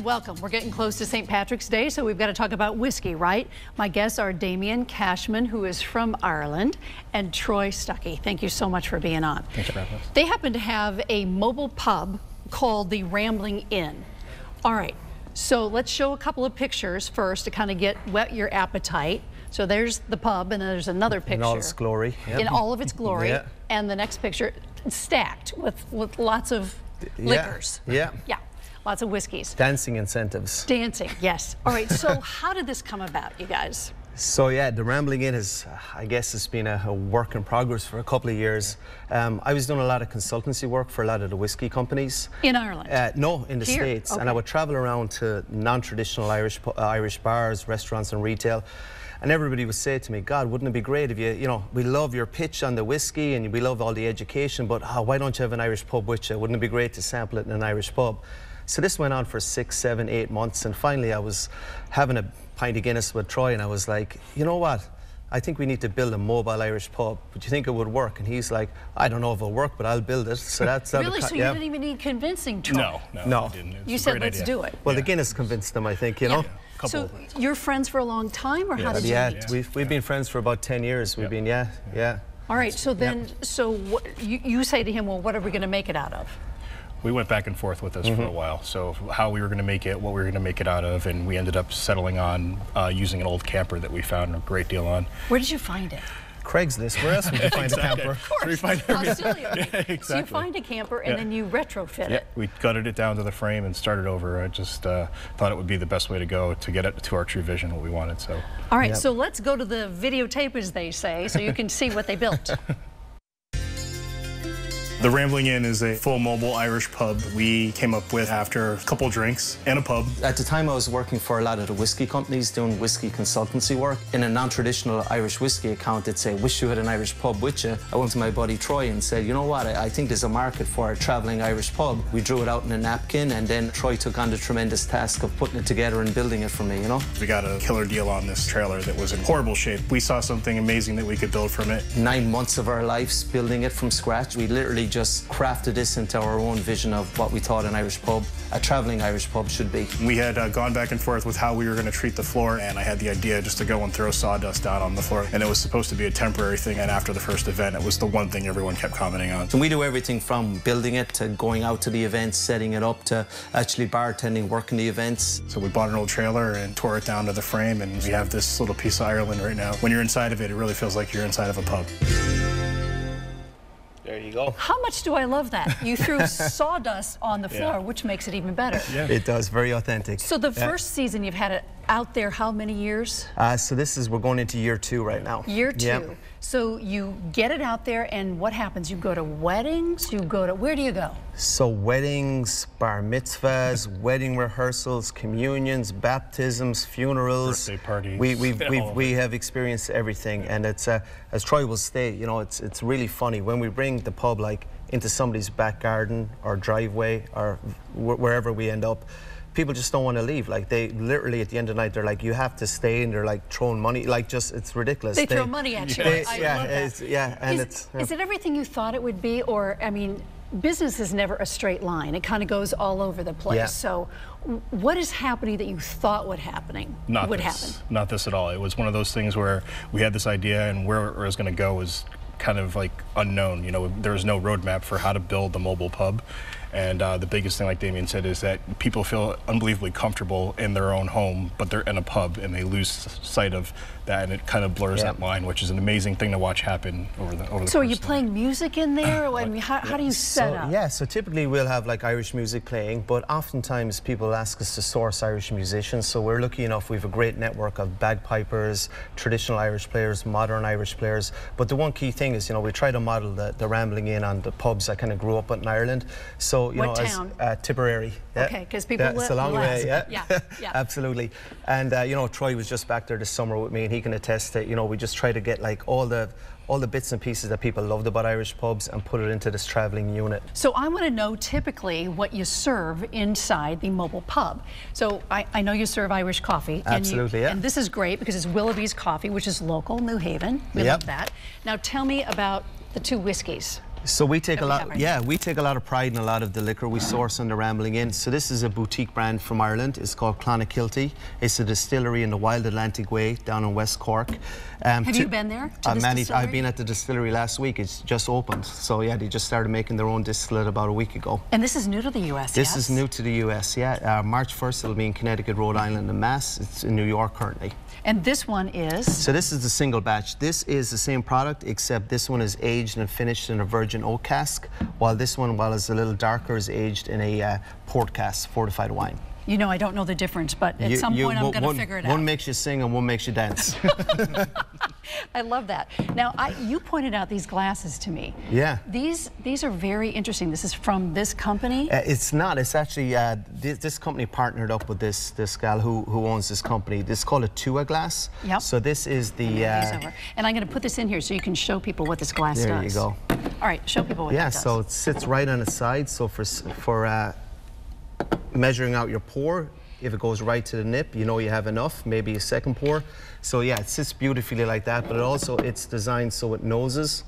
welcome. We're getting close to St. Patrick's Day, so we've got to talk about whiskey, right? My guests are Damian Cashman, who is from Ireland, and Troy Stuckey. Thank you so much for being on. Thanks for having us. They happen to have a mobile pub called the Rambling Inn. All right, so let's show a couple of pictures first to kind of whet your appetite. So there's the pub, and then there's another picture. In all its glory. Yep. In all of its glory. Yeah. And the next picture, stacked with lots of liquors. Yeah. Yeah. Lots of whiskeys. Dancing incentives. Dancing, yes. All right, so how did this come about, you guys? So yeah, the Rambling Inn is, I guess it's been a work in progress for a couple of years. I was doing a lot of consultancy work for a lot of the whiskey companies. In Ireland? No, in the Here? States. Okay. And I would travel around to non-traditional Irish bars, restaurants and retail. And everybody would say to me, God, wouldn't it be great if you know, we love your pitch on the whiskey and we love all the education, but why don't you have an Irish pub with you? Wouldn't it be great to sample it in an Irish pub? So this went on for 6, 7, 8 months, and finally I was having a pint of Guinness with Troy, and I was like, you know what? I think we need to build a mobile Irish pub. But you think it would work? And he's like, I don't know if it'll work, but I'll build it. So that's really? So you didn't even need convincing, Troy? No. You said let's do it. Well, the Guinness convinced them, I think, you know. So you're friends for a long time, or how did you meet? We've been friends for about 10 years. We've been, yeah. All right. So then, so what, you say to him, well, what are we going to make it out of? We went back and forth with this for a while. So how we were going to make it, what we were going to make it out of, and we ended up settling on using an old camper that we found a great deal on. Where did you find it? Craigslist. Where else would you find a camper? Of course, Australia. Exactly. So you find a camper and then you retrofit it. We gutted it down to the frame and started over. I just thought it would be the best way to go to get it to our true vision, what we wanted. So. All right, so let's go to the videotape, as they say, so you can see what they built. The Rambling Inn is a full mobile Irish pub we came up with after a couple drinks and a pub. At the time I was working for a lot of the whiskey companies doing whiskey consultancy work. In a non-traditional Irish whiskey account, they'd say, wish you had an Irish pub with you. I went to my buddy Troy and said, you know what, I think there's a market for a travelling Irish pub. We drew it out in a napkin, and then Troy took on the tremendous task of putting it together and building it for me, you know. We got a killer deal on this trailer that was in horrible shape. We saw something amazing that we could build from it. 9 months of our lives building it from scratch. We literally just crafted this into our own vision of what we thought an Irish pub, a travelling Irish pub, should be. We had gone back and forth with how we were going to treat the floor, and I had the idea just to go and throw sawdust down on the floor. And it was supposed to be a temporary thing, and after the first event, it was the one thing everyone kept commenting on. So we do everything from building it to going out to the events, setting it up, to actually bartending, working the events. So we bought an old trailer and tore it down to the frame, and we have this little piece of Ireland right now. When you're inside of it, it really feels like you're inside of a pub. There you go. How much do I love that? You threw sawdust on the floor, which makes it even better. Yeah. It does, very authentic. So the first season you've had it out there how many years? So we're going into year 2 right now. Year 2. Yep. So you get it out there, and what happens? You go to weddings, where do you go? So weddings, bar mitzvahs, wedding rehearsals, communions, baptisms, funerals. Birthday parties. We have experienced everything, and it's, as Troy will say, you know, it's really funny when we bring the pub like into somebody's back garden or driveway or wherever we end up. People just don't want to leave. Like, they literally at the end of the night, they're like, you have to stay, and they're like throwing money, like, just, it's ridiculous. They throw money at you. I love that. Is it everything you thought it would be? Or, I mean, business is never a straight line. It kind of goes all over the place. Yeah. So what is happening that you thought would happen? Not this at all. It was one of those things where we had this idea, and where it was going to go was kind of like unknown. You know, there was no roadmap for how to build the mobile pub. And the biggest thing, like Damian said, is that people feel unbelievably comfortable in their own home, but they're in a pub, and they lose sight of that, and it kind of blurs that line, which is an amazing thing to watch happen over the So are you playing music in there? I mean, how do you set up? Yeah, so typically we'll have like Irish music playing, but oftentimes people ask us to source Irish musicians. So we're lucky enough, we have a great network of bagpipers, traditional Irish players, modern Irish players. But the one key thing is, you know, we try to model the Rambling Inn on the pubs I kind of grew up in Ireland. So, you what know, town? Tipperary. Okay, because people it's a long way. Yeah. Absolutely. And you know, Troy was just back there this summer with me, and he can attest that, you know, we just try to get like all the bits and pieces that people loved about Irish pubs and put it into this travelling unit. So I want to know typically what you serve inside the mobile pub. So I know you serve Irish coffee. Absolutely, and this is great because it's Willoughby's Coffee, which is local, New Haven. We love that. Now tell me about the 2 whiskeys. So we take a lot, yeah, we take a lot of pride in a lot of the liquor we source on the Rambling Inn. So this is a boutique brand from Ireland. It's called Clonakilty. It's a distillery in the Wild Atlantic Way down in West Cork. Have you been there to this distillery? I've been at the distillery last week. It's just opened. So yeah, they just started making their own distillate about a week ago. And this is new to the U.S., This is new to the U.S., yeah. March 1st, it'll be in Connecticut, Rhode Island, and Mass. It's in New York currently. And this one is? So this is the single batch. This is the same product, except this one is aged and finished in a virgin oak cask, while this one, while it's a little darker, is aged in a port cask, fortified wine. You know, I don't know the difference, but at some point I'm going to figure it out. One makes you sing and one makes you dance. I love that. Now, you pointed out these glasses to me. Yeah. These are very interesting. This is from this company? It's not. It's actually, this company partnered up with this gal who owns this company. This is called a Tua glass. Yep. So this is the... And I'm going to put this in here so you can show people what this glass does. There you go. All right, show people what that does. Yeah, so it sits right on its side. So for measuring out your pour, if it goes right to the nip, you know you have enough, maybe a second pour. So yeah, it sits beautifully like that, but it's designed so it noses.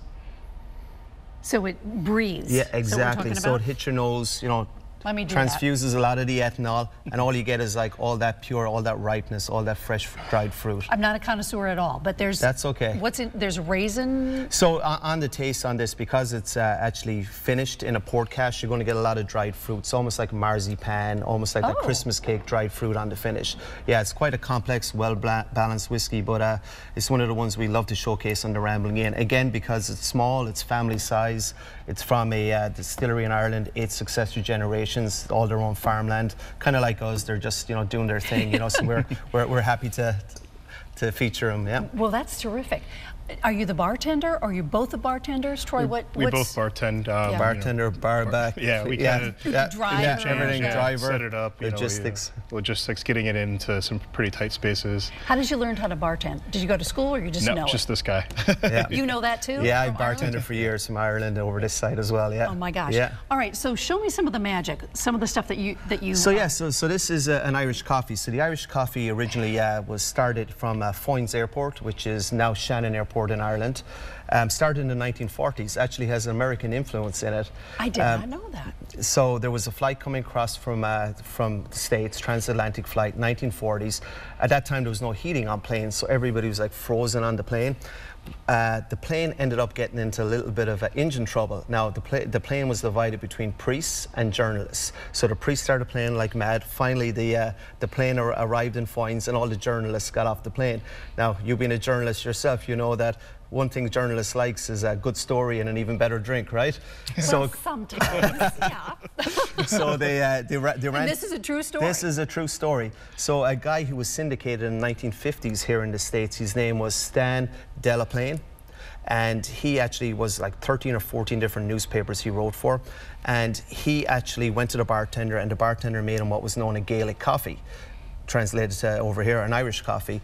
So it breathes. Yeah, exactly. So it hits your nose, you know, Let me do transfuses a lot of the ethanol, and all you get is like all that pure, all that ripeness, all that fresh dried fruit. I'm not a connoisseur at all, but there's... That's okay. What's in... There's raisin... So on the taste on this, because it's actually finished in a port cask, you're going to get a lot of dried fruit. It's almost like marzipan, almost like that Christmas cake dried fruit on the finish. Yeah, it's quite a complex, well-balanced whiskey, but it's one of the ones we love to showcase on the Rambling Inn. Again, because it's small, it's family size, it's from a distillery in Ireland, 8 successive generations, all their own farmland, kind of like us. They're just, you know, doing their thing, you know. So we're happy to feature them. Yeah. Well, that's terrific. Are you the bartender? Or are you both the bartenders, Troy? We both bartend. Bartender, barback. Yeah, we kind of everything. Driver, set it up. Logistics. Logistics, getting it into some pretty tight spaces. How did you learn how to bartend? Did you go to school, or you just know it? No, just this guy. Yeah. You know that too? Yeah, I bartended for years from Ireland over this side as well. Yeah. Oh my gosh. Yeah. All right, so show me some of the magic, some of the stuff that you. So yeah, so this is an Irish coffee. So the Irish coffee originally was started from Foynes Airport, which is now Shannon Airport in Ireland. Started in the 1940s, actually has an American influence in it. I did not know that. So there was a flight coming across from the States, transatlantic flight, 1940s. At that time there was no heating on planes, so everybody was like frozen on the plane. The plane ended up getting into a little bit of engine trouble. Now the plane was divided between priests and journalists. So the priests started playing like mad. Finally the plane arrived in Foynes and all the journalists got off the plane. Now you being a journalist yourself, you know that one thing journalists likes is a good story and an even better drink, right? Well, sometimes, yeah. So they ran. And this is a true story? This is a true story. So a guy who was syndicated in the 1950s here in the States, his name was Stan Delaplane. And he actually was like 13 or 14 different newspapers he wrote for. And he actually went to the bartender, and the bartender made him what was known as Gaelic coffee. Translated to over here, an Irish coffee.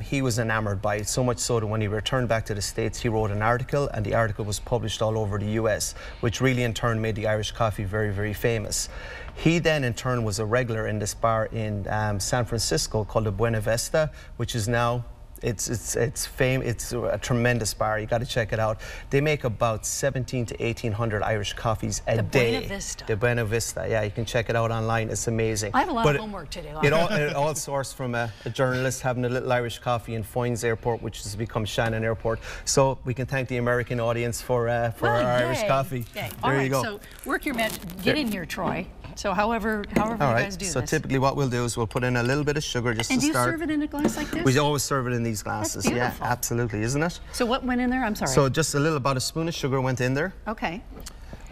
He was enamored by it, so much so that when he returned back to the States, he wrote an article, and the article was published all over the US, which really in turn made the Irish coffee very, very famous. He then in turn was a regular in this bar in San Francisco called the Buena Vista, which is now it's a tremendous bar. You got to check it out. They make about 17 to 1800 Irish coffees a day. Buena Vista. The Buena Vista. Yeah, you can check it out online. It's amazing. I have a lot of homework to do. It all sourced from a journalist having a little Irish coffee in Foynes Airport, which has become Shannon Airport. So we can thank the American audience for our Irish coffee. Yay. There you go. So work your magic. Get in here, Troy. So however you guys do this. So typically what we'll do is we'll put in a little bit of sugar just to start. And do you serve it in a glass like this? We always serve it in these glasses. That's beautiful. Yeah, absolutely, isn't it? So what went in there? I'm sorry. So just about a spoon of sugar went in there. Okay.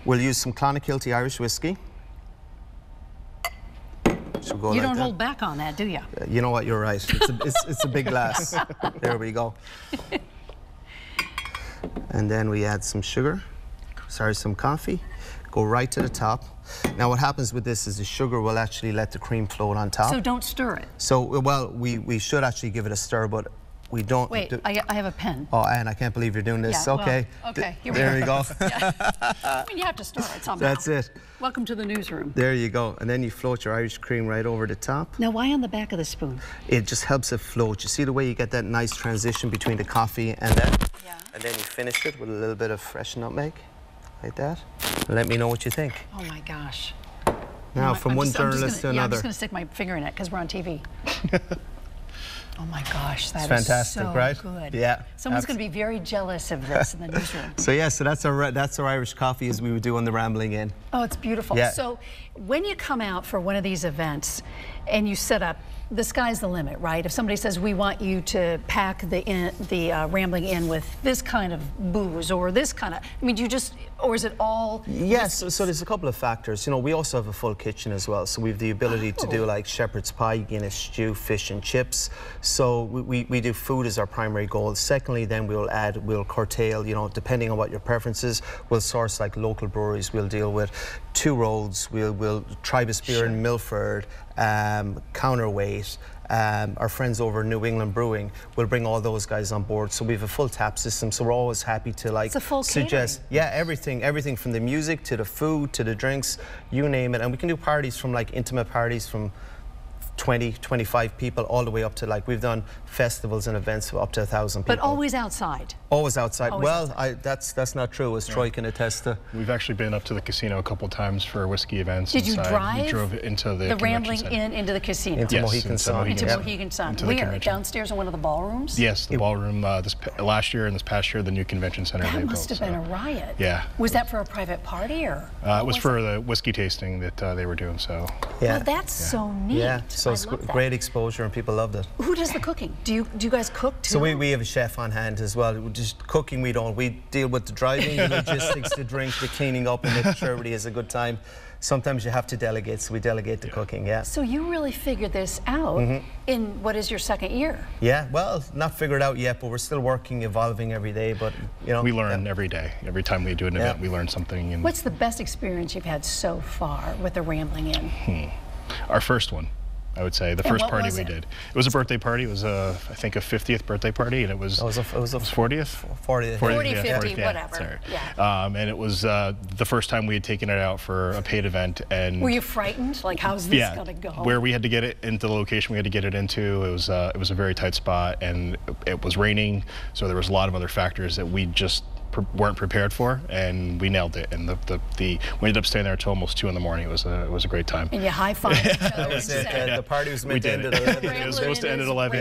We'll use some Clonakilty Irish whiskey. You don't hold back on that, do you? You know what? You're right. It's a big glass. There we go. And then we add some sugar. Sorry, some coffee. Go right to the top. Now what happens with this is the sugar will actually let the cream float on top. So don't stir it. So, well, we should actually give it a stir, but we don't. Wait, I have a pen. Oh, Anne, I can't believe you're doing this. Yeah, okay. Well, okay, here there we go. Yeah. I mean, you have to stir it somehow. That's it. Welcome to the newsroom. There you go. And then you float your Irish cream right over the top. Now, why on the back of the spoon? It just helps it float. You see the way you get that nice transition between the coffee and that? Yeah. And then you finish it with a little bit of fresh nutmeg. like that. Let me know what you think. Oh my gosh. Now, from one journalist to another. Yeah, I'm just going to stick my finger in it because we're on TV. Oh my gosh, that is fantastic, so right? good. Yeah. Someone's going to be very jealous of this in the newsroom. So yeah, so that's our Irish coffee as we would do on the Rambling Inn. Oh, it's beautiful. Yeah. So when you come out for one of these events and you set up, the sky's the limit, right? If somebody says, we want you to pack the Rambling Inn with this kind of booze or this kind of, I mean, do you just, or is it all? Yes, so there's a couple of factors. You know, we also have a full kitchen as well, so we have the ability to do like shepherd's pie, Guinness stew, fish and chips. So we do food as our primary goal. Secondly, then we'll curtail, you know, depending on what your preference is, we'll source like local breweries. We'll deal with Two Roads, we'll try a beer in Milford, Counterweight, our friends over New England Brewing will bring all those guys on board. So we have a full tap system, so we're always happy to like suggest, yeah, everything from the music to the food to the drinks, you name it. And we can do parties from like intimate parties from 20, 25 people all the way up to like, we've done festivals and events up to 1,000 people. But always outside? Always outside. Always well, outside. That's not true, as Troy can attest to. We've actually been up to the casino a couple times for whiskey events. Did you drive? We drove into the Rambling Inn into the casino? Into Mohegan Sun. Into Mohegan Sun. Where? Downstairs in one of the ballrooms? Yes, the ballroom. Last year and this past year, the new convention center they built. That must have been a riot. Yeah. Was that for a private party or? It was for the whiskey tasting that they were doing. So. Yeah. Well, that's so neat. Yeah. So it's great exposure and people loved it. Who does the cooking? Do you guys cook too? So we have a chef on hand as well. Just cooking we don't. We deal with the driving, the logistics, the drink, the cleaning up, and making sure everybody has a good time. Sometimes you have to delegate, so we delegate the cooking, yeah. So you really figured this out in what is your second year? Yeah, well, not figured out yet, but we're still working, evolving every day, but you know. We learn every day. Every time we do an event, we learn something. And what's the best experience you've had so far with the Rambling Inn? Our first one. I would say the first party we did. It was a birthday party. It was I think a 50th birthday party, and it was. It was a 40th. 40th. 40, yeah, 50, 40th, yeah, whatever. Sorry. Yeah. And it was the first time we had taken it out for a paid event. And were you frightened? Like, how's this gonna go? Where we had to get it into the location we had to get it into, it was a very tight spot, and it was raining, so there was a lot of other factors that we just weren't prepared for, and we nailed it. And we ended up staying there until almost 2 in the morning. It was a great time. And you high-fived each other. That was it. The party was meant to end at 11. It was supposed to end at 11.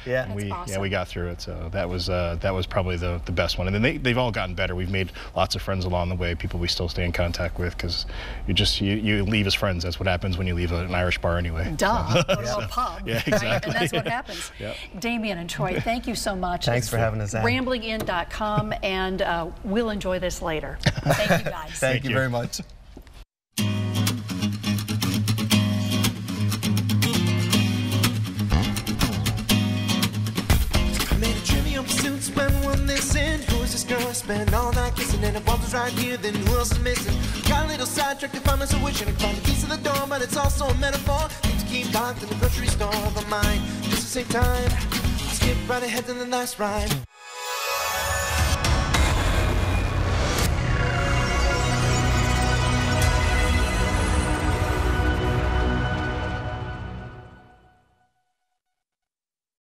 Yeah. And we got through it. So that was probably the best one. And then they've all gotten better. We've made lots of friends along the way. People we still stay in contact with, because you leave as friends. That's what happens when you leave an Irish bar anyway. Duh. Go to a pub. Yeah, exactly. Right? And that's what happens. Yep. Damien and Troy, thank you so much. Thanks for having us. Ramblinginn.com, and we'll enjoy this later. Thank you, guys. Thank you very much. I made a trivial pursuit, spend one this in. Who is this girl? Spend all night kissing, and if one was right here, then who else is missing? Got a little sidetracked to find myself wishing I could find the keys to the door, but it's also a metaphor. Need to keep locked in the grocery store of my mind. Just to save time, I'll skip right ahead to the last ride.